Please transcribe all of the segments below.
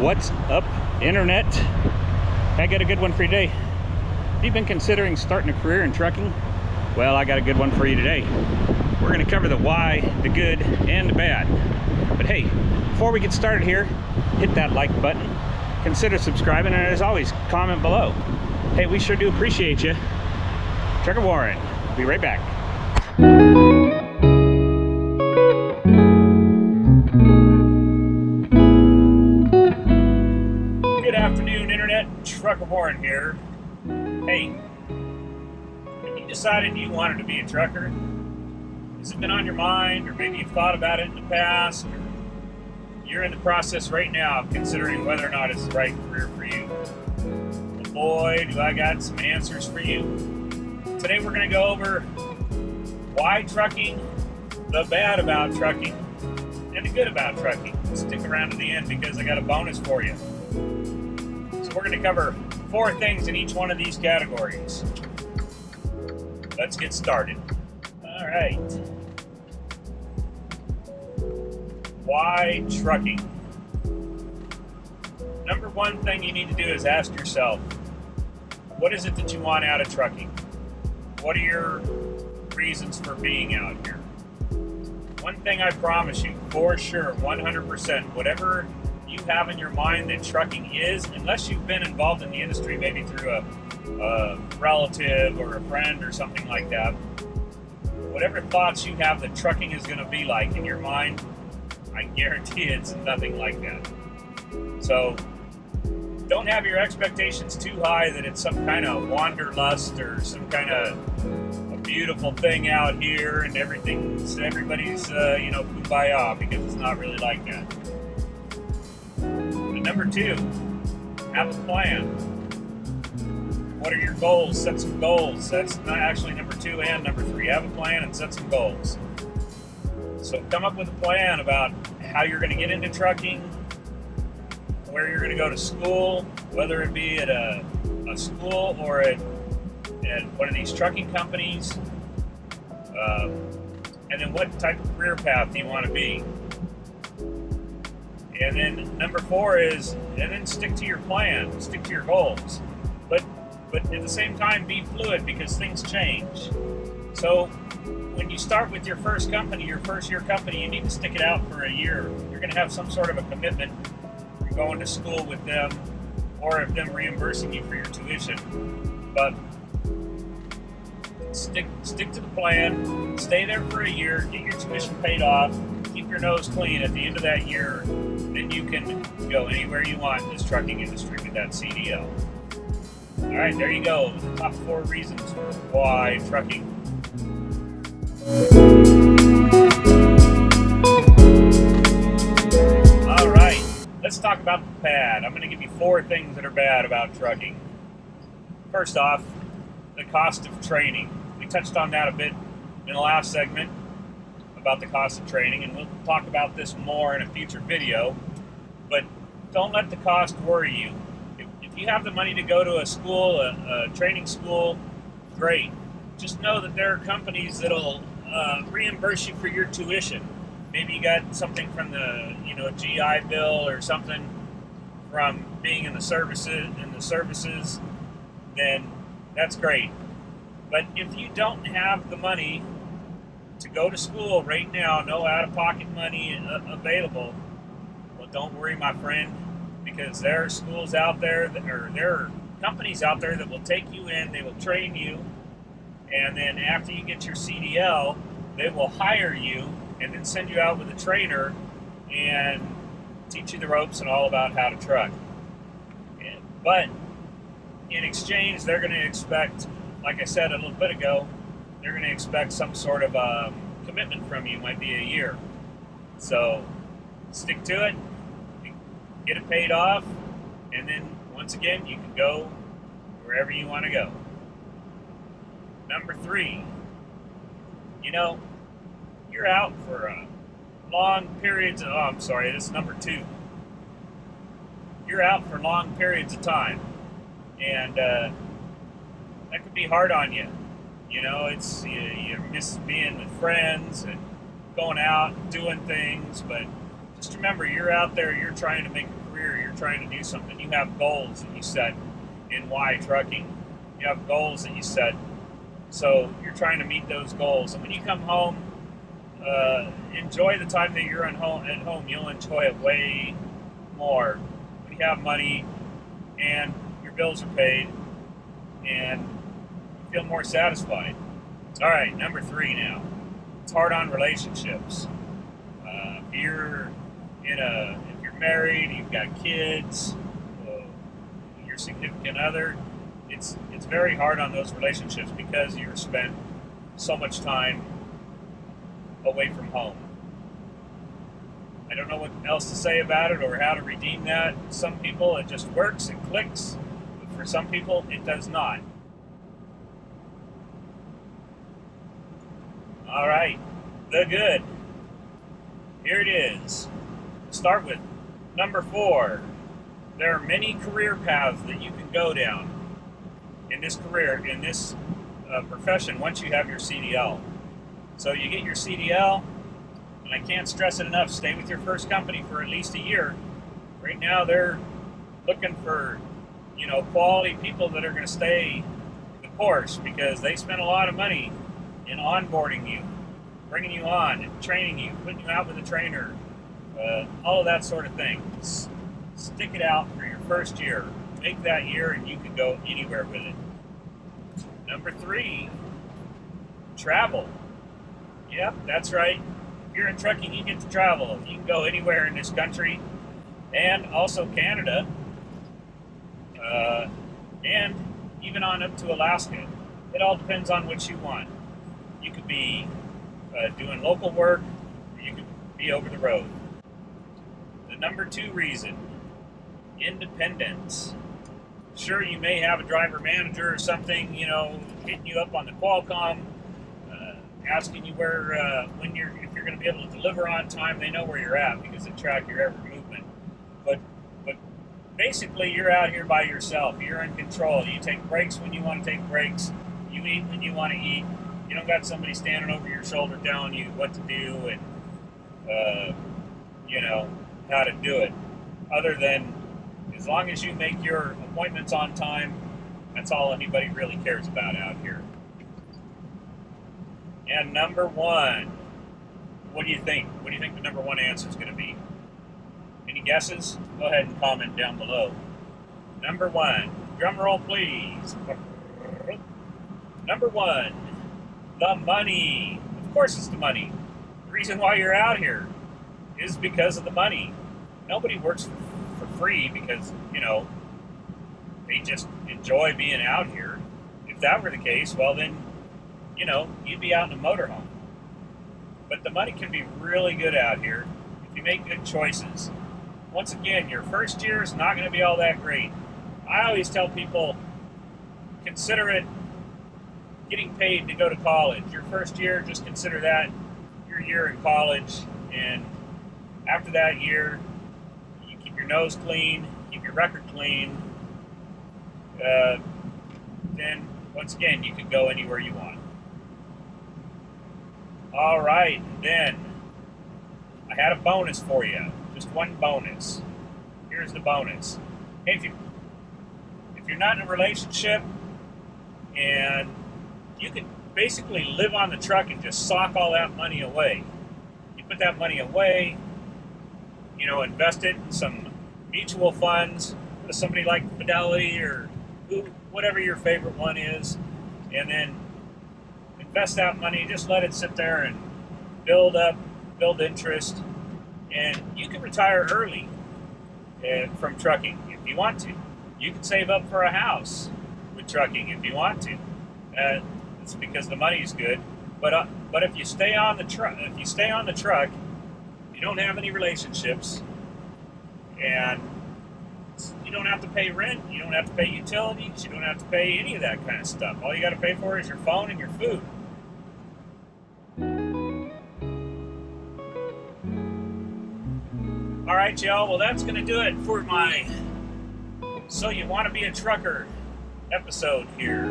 What's up, internet? I got a good one for you today. Have you been considering starting a career in trucking? Well, I got a good one for you today. We're going to cover the why, the good, and the bad. But hey, before we get started here, hit that like button, consider subscribing, and as always, comment below. Hey, we sure do appreciate you. Trucker Warren, be right back. Good afternoon, internet. Trucker Warren here. Hey, have you decided you wanted to be a trucker? Has it been on your mind, or maybe you've thought about it in the past, or you're in the process right now of considering whether or not it's the right career for you? Well, boy, do I got some answers for you. Today we're going to go over why trucking, the bad about trucking, and the good about trucking. Stick around to the end because I got a bonus for you. So we're going to cover 4 things in each one of these categories. Let's get started. All right. Why trucking? Number one thing you need to do is ask yourself, what is it that you want out of trucking? What are your reasons for being out here? One thing I promise you, for sure, 100%, whatever you have in your mind that trucking is, unless you've been involved in the industry, maybe through a relative or a friend or something like that, whatever thoughts you have that trucking is going to be like in your mind, I guarantee it's nothing like that. So don't have your expectations too high that it's some kind of wanderlust or some kind of a beautiful thing out here and everybody's kumbaya, because it's not really like that. But number 2, have a plan. What are your goals? Set some goals. That's not actually number 2 and number 3. Have a plan and set some goals. So come up with a plan about how you're going to get into trucking, where you're going to go to school, whether it be at a school or at one of these trucking companies, and then what type of career path do you want to be. And then number 4 is, and then stick to your plan, stick to your goals. But at the same time, be fluid because things change. So when you start with your first company, your first year company, you need to stick it out for a year. You're going to have some sort of a commitment from going to school with them, or if them reimbursing you for your tuition. But stick to the plan, stay there for a year, get your tuition paid off, keep your nose clean at the end of that year, then you can go anywhere you want in this trucking industry with that CDL. All right, there you go. The top 4 reasons why trucking. All right, let's talk about the bad. I'm going to give you 4 things that are bad about trucking. First off, the cost of training. We touched on that a bit in the last segment about the cost of training, and we'll talk about this more in a future video. But don't let the cost worry you. If you have the money to go to a school, a training school, great. Just know that there are companies that'll reimburse you for your tuition. Maybe you got something from the GI Bill or something from being in the services, then that's great. But if you don't have the money to go to school right now, no out-of-pocket money available, well, don't worry, my friend, because there are schools out there, there are companies out there that will take you in, they will train you, and then after you get your CDL, they will hire you and then send you out with a trainer and teach you the ropes and all about how to truck. But in exchange, they're going to expect, like I said a little bit ago, they're going to expect some sort of commitment from you. Might be a year. So stick to it, get it paid off, and then once again, you can go wherever you want to go. Number 3, you're out for long periods of, this is number 2. You're out for long periods of time, and that could be hard on you. It's you miss being with friends and going out and doing things, but Just remember, you're out there, you're trying to make a career, you're trying to do something. You have goals that you set in why trucking. You have goals that you set. So you're trying to meet those goals. And when you come home, enjoy the time that you're at home. You'll enjoy it way more when you have money and your bills are paid and you feel more satisfied. All right, number 3 now. It's hard on relationships. If you're married, you've got kids, your significant other, it's very hard on those relationships because you're spent so much time away from home. I don't know what else to say about it or how to redeem that. Some people it just works, it clicks, but for some people it does not. All right, the good. Here it is. Start with number 4. There are many career paths that you can go down in this career, in this profession once you have your CDL. So you get your CDL, and I can't stress it enough, stay with your first company for at least a year. Right now they're looking for, quality people that are going to stay the course because they spend a lot of money in onboarding you, bringing you on, and training you, putting you out with a trainer, all of that sort of thing. Stick it out for your first year. Make that year and you can go anywhere with it. Number 3, travel. Yep, that's right. If you're in trucking, you get to travel. You can go anywhere in this country and also Canada, and even on up to Alaska. It all depends on what you want. You could be doing local work, or you could be over the road. The number 2 reason, independence. Sure, you may have a driver manager or something, hitting you up on the Qualcomm, asking you if you're going to be able to deliver on time. They know where you're at because they track your every movement. But basically, you're out here by yourself. You're in control. You take breaks when you want to take breaks. You eat when you want to eat. You don't got somebody standing over your shoulder telling you what to do and how to do it. Other than, as long as you make your appointments on time, that's all anybody really cares about out here. And number 1, what do you think? What do you think the number 1 answer is going to be? Any guesses? Go ahead and comment down below. Number 1, drum roll please. Number 1, the money. Of course it's the money. The reason why you're out here is because of the money. Nobody works for free because, they just enjoy being out here. If that were the case, well then, you'd be out in a motorhome. But the money can be really good out here if you make good choices. Once again, your first year is not going to be all that great. I always tell people, consider it getting paid to go to college. Your first year, just consider that your year in college. And after that year, you keep your nose clean, keep your record clean. Then, once again, you can go anywhere you want. All right, then I had a bonus for you. Just one bonus. Here's the bonus. Hey, if you're not in a relationship and you can basically live on the truck and just sock all that money away. You put that money away, invest it in some mutual funds with somebody like Fidelity or whatever your favorite one is, and then invest that money, just let it sit there and build interest, and you can retire early from trucking if you want to. You can save up for a house with trucking if you want to. It's because the money's good. But if you stay on the truck, you don't have any relationships, and you don't have to pay rent, you don't have to pay utilities, you don't have to pay any of that kind of stuff. All you got to pay for is your phone and your food. All right, y'all. Well, that's going to do it for my So You Want to Be a Trucker episode here.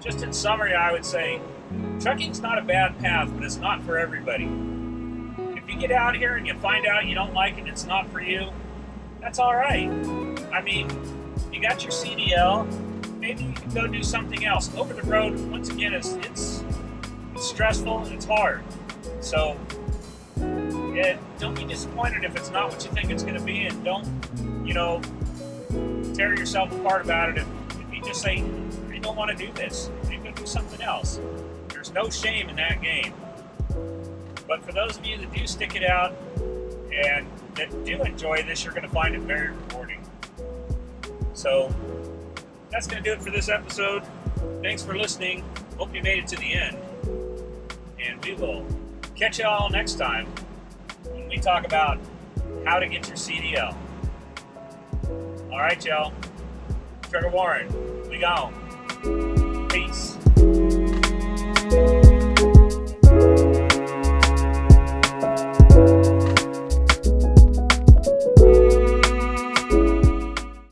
Just in summary, I would say trucking's not a bad path, but it's not for everybody. If you get out here and you find out you don't like it, it's not for you, that's all right. I mean, you got your CDL, maybe you can go do something else. Over the road, once again, it's stressful and it's hard. So don't be disappointed if it's not what you think it's going to be, and don't, tear yourself apart about it. If you just say, I don't want to do this, you can do something else. There's no shame in that game. But for those of you that do stick it out and that do enjoy this, you're going to find it very rewarding. So that's going to do it for this episode. Thanks for listening. Hope you made it to the end. And we will catch you all next time when we talk about how to get your CDL. All right, y'all. Trevor Warren, we gone. Peace.